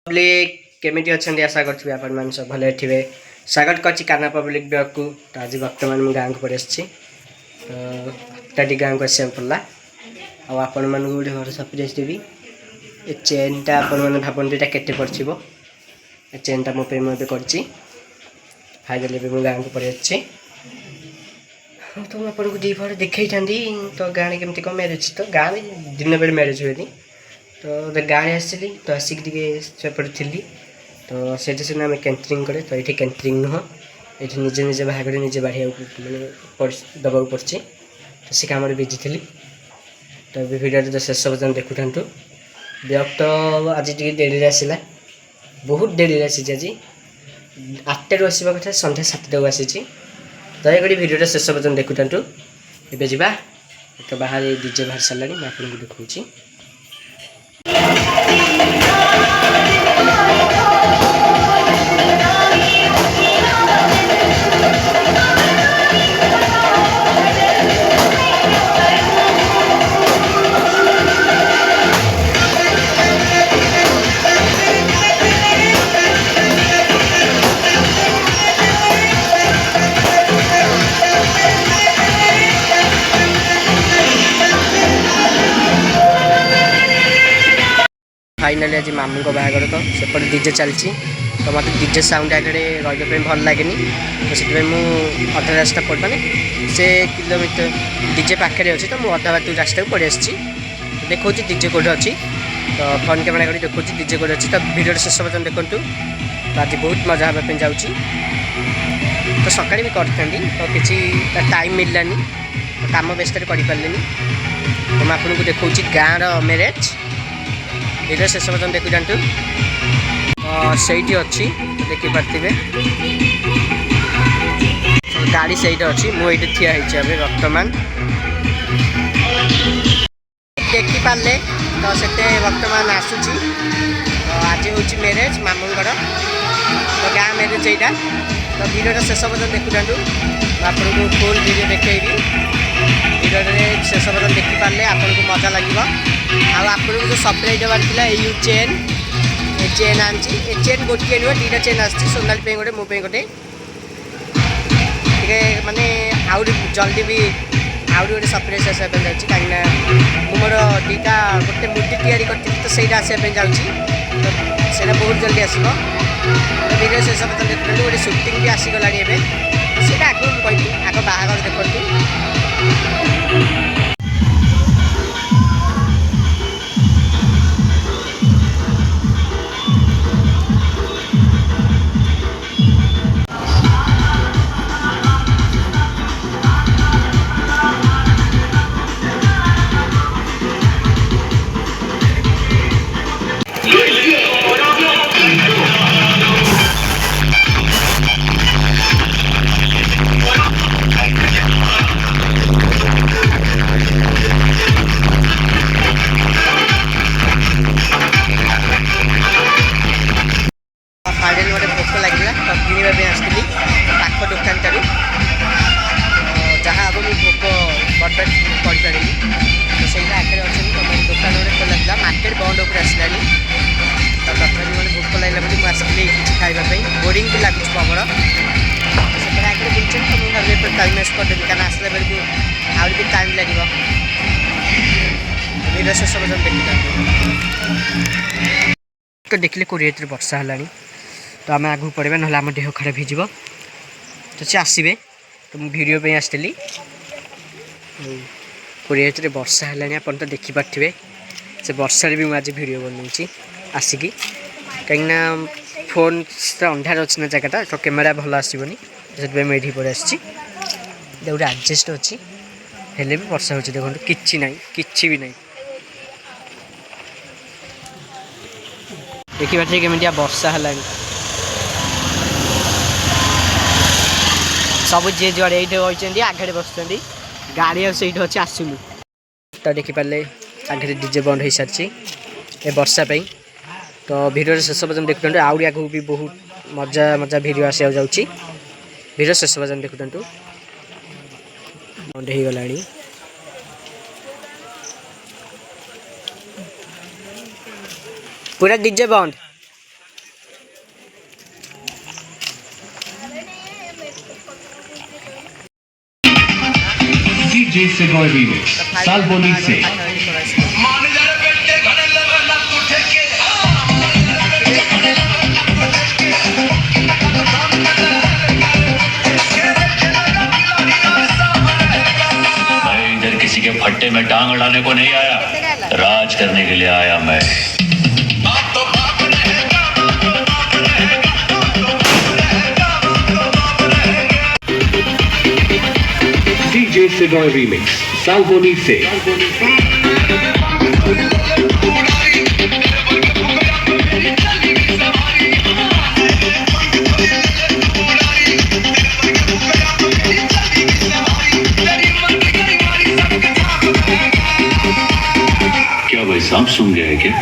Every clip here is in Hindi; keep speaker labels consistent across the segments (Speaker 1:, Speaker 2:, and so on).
Speaker 1: पब्लिक केमिटी अच्छा आशा करेंगे आपण सब भले थे। स्वागत कर काना पब्लिक ब्लॉग को। तो आज बर्तमान मुझे गाँव को पड़े तो गाँव को आसवा पड़ा आपण मानक गोटे घर सरप्राइज देवी। ए चेनटा आपण मैंने भावती के पड़ो ए चेनटा मोपे मुझे कर फाइनली भी गाँव को पड़े तो आपको दीपहर देखी था तो गाँव केमती कम मैरेज तो गाँव दिन बेले मैरेज हुए तो गाँव आसली तो आसिक सेपटे थी तो से सीना आम कैंटरिंग करे तो ये कैंटरिंग नुह ये निजे निजे बाहर निजे बाढ़िया मैंने दबा पड़ी तो सी कम बिजी थी। तो भिडियो तो शेष पर्यटन देखु था ब्लॉग तो आज टे डेरी आसला बहुत डेरी आसी आज 8 आसवा कथा सन्ध्या 7 आसी दयाकोरी भिडियो शेष पर्यटन देखु था। एवं जा तो बाहर डीजे बाहर सारा मुझे आपको देखा फाइनाली आज मामू को बाहर तो सेपटे डीजे चलती तो मत डीजे साउंड आगे रही भल लगे तो से अधा रास्ता पड़ मैंने से किलोमीटर डीजे पाखे अच्छी तो मुझे अधा बात रास्ता को पड़े आसी देखो डीजे कौट अच्छी तो फोन कैमेरा कर देखो डीजे कौट अच्छी तो भिडियो शेष पर्यटन देखूँ। तो आज बहुत मजा हाँपाई जाऊँगी तो सका भी कर तो किसी टाइम मिललानी तो कम व्यस्त कर पारे तो मैं आपको देखा गाँव मैरेज भिडियो शेष पर्यटन देखु जातु से अच्छी देखी पारे गाड़ी से अच्छी मुझे ठिया बर्तमान देखी पारे तो से बर्तमान आसूची तो आज हूँ मैरेज मामूंर तो गाँ मैरेज यहाँ तो भिडियो शेष पर्यटन देखु जातु आपको फुल भिडियो देखी भिडियो शेष पर्यटन देखी पारे आपको मजा लगे आपको जो सरप्राइज देवार था यू चेन ए चेन आनी चेन गोटे नुह 2टा चेन आसी सोनाली गोटे मो गोटे माने आउरी जल्दी भी आउरी गोटे सरप्राइज आसा जाऊँगी कहीं मोर 2टा गोटे मूर्ति तैयारी करती तो सही आसापी जाऊँगी तो सही बहुत जल्दी आसो तो भिडियो शेष पर्यटन देखते गोटे सुटिंग भी आसीगला से आगे कहली आग बाहर देखु बोरिंग भी लगुच प्रबल से आगे बुलचे तो मुझे भाई टाइम वेस्ट करदेवी क्या आसला बेलू आउट भी टाइम लगे भिडियो शेष पर्यटन देखी तो देखिले कोड़े वर्षा है तो आम आगे पढ़ा ना आम देह खराब हो तो सी आसवे तो मुझे भिडियो पे आसती कोड़े वर्षा है आप तो देखिपे से वर्षा भी मुझे भिडियो बनाऊँगी आसिकी कहीं फोन अंधार अच्छी ना जगह तो कैमेरा भल आसबनी से मुझे पड़े आसी गोटे आडजस्ट अच्छी हेल्ले भी वर्षा हो देखो कि ना कि भी ना देखिए केमिया वर्षा है सब जी जुआड़े ये रही आगे बस गाड़ी आठ अच्छे आसलु तो देखिपारे आगे डीजे बंद हो सारी ए वर्षा तो भिडियो शेष पर्यटन देखुं आउरी आगू भी बहुत मजा मजा भिडियो आसा जाऊँगी भिडियो शेष पर्यटन देखुं बंद हो गला पूरा डीजे बंद
Speaker 2: डीजे से गॉय रीमिक्स सालबोनी से किसी के फट्टे में टांग अड़ाने को नहीं आया, राज करने के लिए आया मैं। डीजे सिडॉय रीमिक्स सालबोनी से सांप सुन गया है क्या?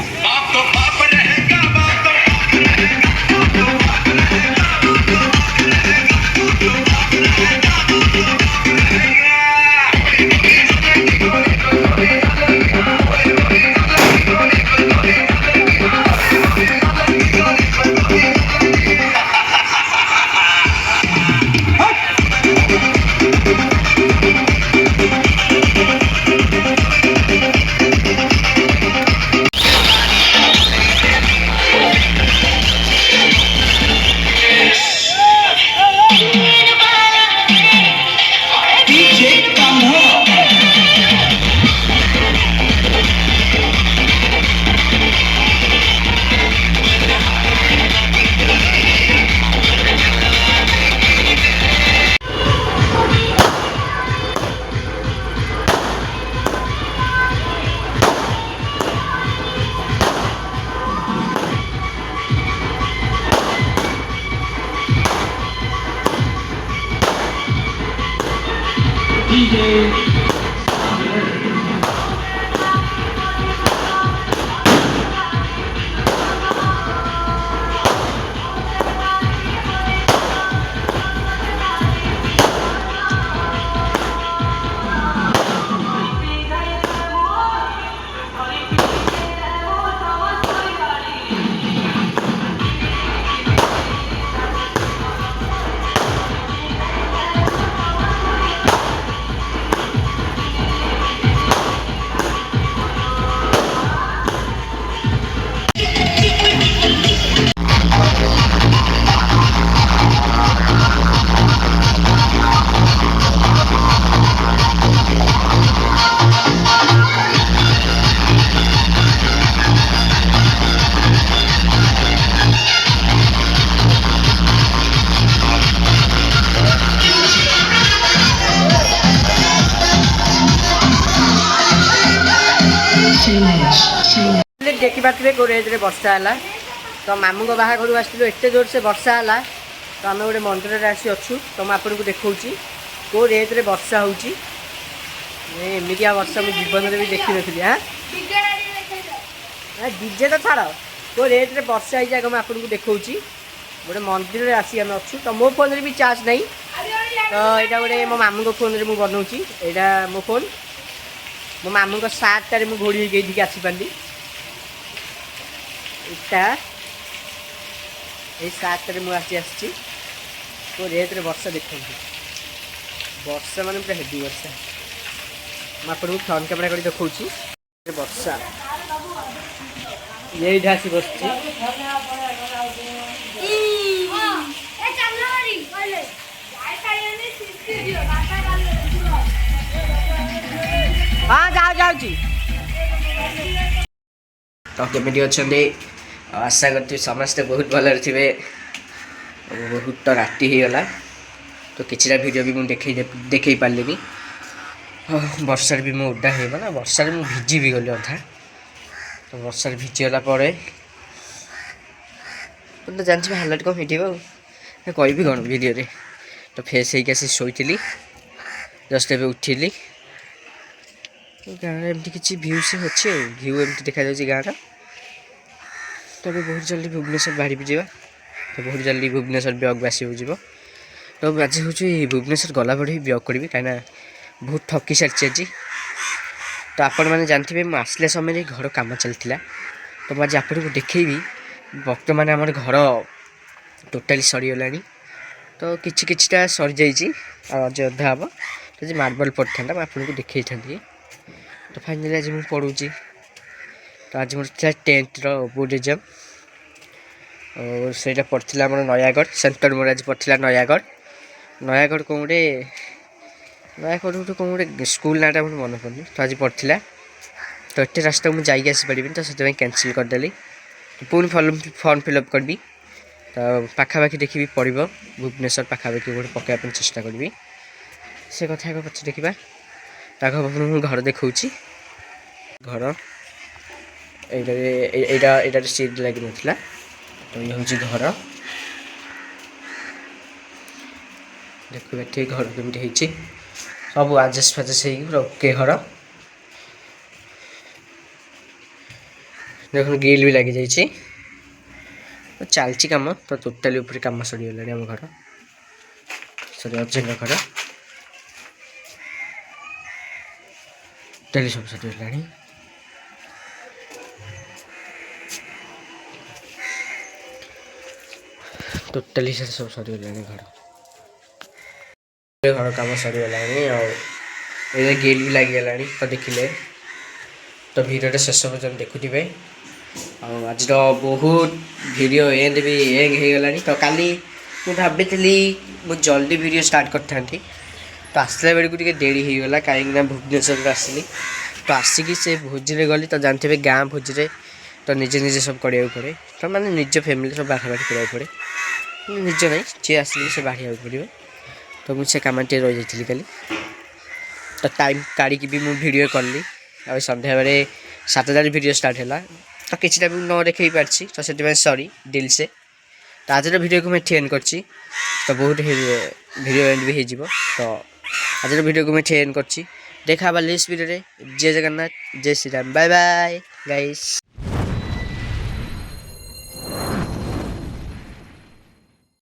Speaker 1: देखी पारे गोरेज वर्षा है तो मामू को बाहाघर आसलु एत जोर से वर्षा है तो आम गोटे मंदिर आसी अच्छु तो मुझे आपको देखा कौ रेज रे वर्षा होमिया वर्षा मुझे जीवन में भी देखी नी हाँ डीजे तो छाड़ कौ रेज रे वर्षा हो जाए मुझे आपको देखा गोटे मंदिर आसी आम अच्छु तो मो फोन भी चार्ज नहीं तो यहाँ गोटे मो मामू फोन में बनाऊँगी यहाँ मो फोन मो मामू सार्टारे मुझे घोड़ी होगी आसी पारि ये सार्टारे मुझे आसी तो रेत वर्षा देखते वर्षा मान पूरा हेवी वर्षा मुझे फ्रंट कैमेरा कर देखा वर्षा ये आसी बस हाँ जाऊँ तो केमी अच्छा आशा करती समस्ते बहुत भल थे बहुत तो राति हो गला तो किसी वीडियो भी मुझे देखे पारे वर्षा भी मुझे उदा होगा वर्षा मुझे भिजी भी गली अधा तो वर्षा भिजीगला ତ ଜାଣିଛି ହାଇଲାଇଟ୍ କ'ଣ ହେଇଥିବ ଆଉ କହିବି କ'ଣ ଭିଡ଼ିଓରେ। ତ ଫ୍ରେଶ୍ ହେଇକି ଆସି ଶୋଇଥିଲି, ଜଷ୍ଟ ଏବେ ଉଠିଲି। ଗାଁରେ ଏମିତି କିଛି ଭିଉ ସେ ଅଛି ଆଉ ଭିଉ ଏମିତି ଦେଖାଯାଉଛି ଗାଁର। ତ ଏବେ ବହୁତ ଜଲ୍ଦି ଭୁବନେଶ୍ୱର ବାହାରିବି ଯିବା। ତ ବହୁତ ଜଲ୍ଦି ଭୁବନେଶ୍ୱର ବ୍ଲଗ୍ ଆସିବାକୁ ଯିବ। ତ ଆଜି ହେଉଛି ଭୁବନେଶ୍ୱର ଗଲାବେଳେ ହିଁ ବ୍ଲଗ୍ କରିବି, କାହିଁକିନା ବହୁତ ଥକି ସାରିଛି ଆଜି। ତ ଆପଣମାନେ ଜାଣିଥିବେ ମୁଁ ଆସିଲା ସମୟରେ ଘର କାମ ଚାଲିଥିଲା। ତ ମୁଁ ଆଜି ଆପଣଙ୍କୁ ଦେଖେଇବି ବର୍ତ୍ତମାନ ଆମର ଘର ଟୋଟାଲି ସରିଗଲାଣି। ତ କିଛିଟା ସରିଯାଇଛି, ଆଉ ଅଯ ଅଧା ହେବ। ତ ଆଜି ମାର୍ବଲ ପଡ଼ିଥାନ୍ତା, ମୁଁ ଆପଣଙ୍କୁ ଦେଖେଇଥାନ୍ତି। ତ ଫାଇନାଲି ଆଜି ମୁଁ ପଢ଼ୁଛି। ତ ଆଜି ମୋର ଥିଲା 10th ବୋର୍ଡ଼ ଏକ୍ଜାମ୍, ଆଉ ସେଇଟା ପଡ଼ିଥିଲା ଆମର ନୟାଗଡ଼। ସେଣ୍ଟର ମୋର ଆଜି ପଡ଼ିଥିଲା ନୟାଗଡ଼ କ'ଣ ଗୋଟେ ସ୍କୁଲ ନାଁଟା ମୋର ମନେ ପଡ଼ୁନି। ତ ଆଜି ପଡ଼ିଥିଲା। ତ ଏତେ ରାସ୍ତା ମୁଁ ଯାଇକି ଆସିପାରିବିନି, ତ ସେଥିପାଇଁ କ୍ୟାନସଲ୍ କରିଦେଲି। ପୁଣି ଫର୍ମ ଫିଲ୍ଅପ୍ କରିବି। ତ ପାଖାପାଖି ଦେଖିବି ପଡ଼ିବ, ଭୁବନେଶ୍ୱର ପାଖାପାଖି ଗୋଟେ ପକାଇବା ପାଇଁ ଚେଷ୍ଟା କରିବି। ସେ କଥା ଆଗ ପଛେ ଦେଖିବା। ତାଙ୍କ ପାଖରୁ ମୁଁ ଘର ଦେଖାଉଛି। ଘର ଏଇଟାରେ ସିଟ୍ ଲାଗିନଥିଲା। ତ ଇଏ ହେଉଛି ଘର। ଦେଖିବା ଠିକ୍ ଘର କେମିତି ହେଇଛି, ସବୁ ଆଜେଷ୍ଟ ଫାଜେଷ୍ଟ ହେଇକି ପୁରା ଓକେ ଘର। ଦେଖନ୍ତୁ ଗ୍ରିଲ୍ ବି ଲାଗିଯାଇଛି। ଚାଲିଛି କାମ, ତ ଟୋଟାଲି ଉପରେ କାମ ସରିଗଲାଣି ଆମ ଘର। ଅଜୟଙ୍କ ଘର ଟୋଟାଲି ସବୁ ସରିଗଲାଣି। ଟୋଟାଲି ସେ ସବୁ ସରିଗଲାଣି ଘର କାମ ସରିଗଲାଣି। ଆଉ ଏଇଟା ଗେଟ୍ ବି ଲାଗିଗଲାଣି। ତ ଦେଖିଲେ ତ ଭିଡ଼ିଓଟା ଶେଷ ପର୍ଯ୍ୟନ୍ତ ଦେଖୁଥିବେ। ଆଉ ଆଜିର ବହୁତ ଭିଡ଼ିଓ ଏଣ୍ଡ ହେଇଗଲାଣି। ତ କାଲି ମୁଁ ଭାବିଥିଲି ମୁଁ ଜଲ୍ଦି ଭିଡ଼ିଓ ଷ୍ଟାର୍ଟ କରିଥାନ୍ତି, ତ ଆସିଲା ବେଳକୁ ଟିକେ ଡେରି ହେଇଗଲା, କାହିଁକିନା ଭୁବନେଶ୍ୱରରୁ ଆସିଲି। ତ ଆସିକି ସେ ଭୋଜିରେ ଗଲି। ତ ଜାଣିଥିବେ ଗାଁ ଭୋଜିରେ ତ ନିଜେ ସବୁ କରିବାକୁ ପଡ଼େ। ତ ମାନେ ନିଜ ଫ୍ୟାମିଲି ସବୁ ବାହାଘର କରିବାକୁ ପଡ଼େ। ନିଜ ନାହିଁ, ଯିଏ ଆସିଲେ ସେ ବାଢ଼ିବାକୁ ପଡ଼ିବ। ତ ମୁଁ ସେ କାମଟିଏ ରହିଯାଇଥିଲି କାଲି। ତ ଟାଇମ୍ କାଢ଼ିକି ବି ମୁଁ ଭିଡ଼ିଓ କଲି। ଆଉ ସନ୍ଧ୍ୟାବେଳେ 7ଟାରେ ଭିଡ଼ିଓ ଷ୍ଟାର୍ଟ ହେଲା। ତ କିଛିଟା ବି ନ ଦେଖେଇ ପାରିଛି, ତ ସେଥିପାଇଁ ସରି ଦିଲ୍ସେ। ତ ଆଜିର ଭିଡ଼ିଓକୁ ମୁଁ ଏଠି ଏଣ୍ଡ କରିଛି। ତ ବହୁତ ଭିଡ଼ିଓ ଏଣ୍ଡ ବି ହେଇଯିବ। ତ ଆଜିର ଭିଡ଼ିଓକୁ ମୁଁ ଏଠି ଏଣ୍ଡ କରିଛି। ଦେଖା ହେବା ନେକ୍ସଟ ଭିଡ଼ିଓରେ। ଜୟ ଜଗନ୍ନାଥ, ଜୟ ଶ୍ରୀରାମ, ବାଏ ବାଏ ଗାଇସ୍।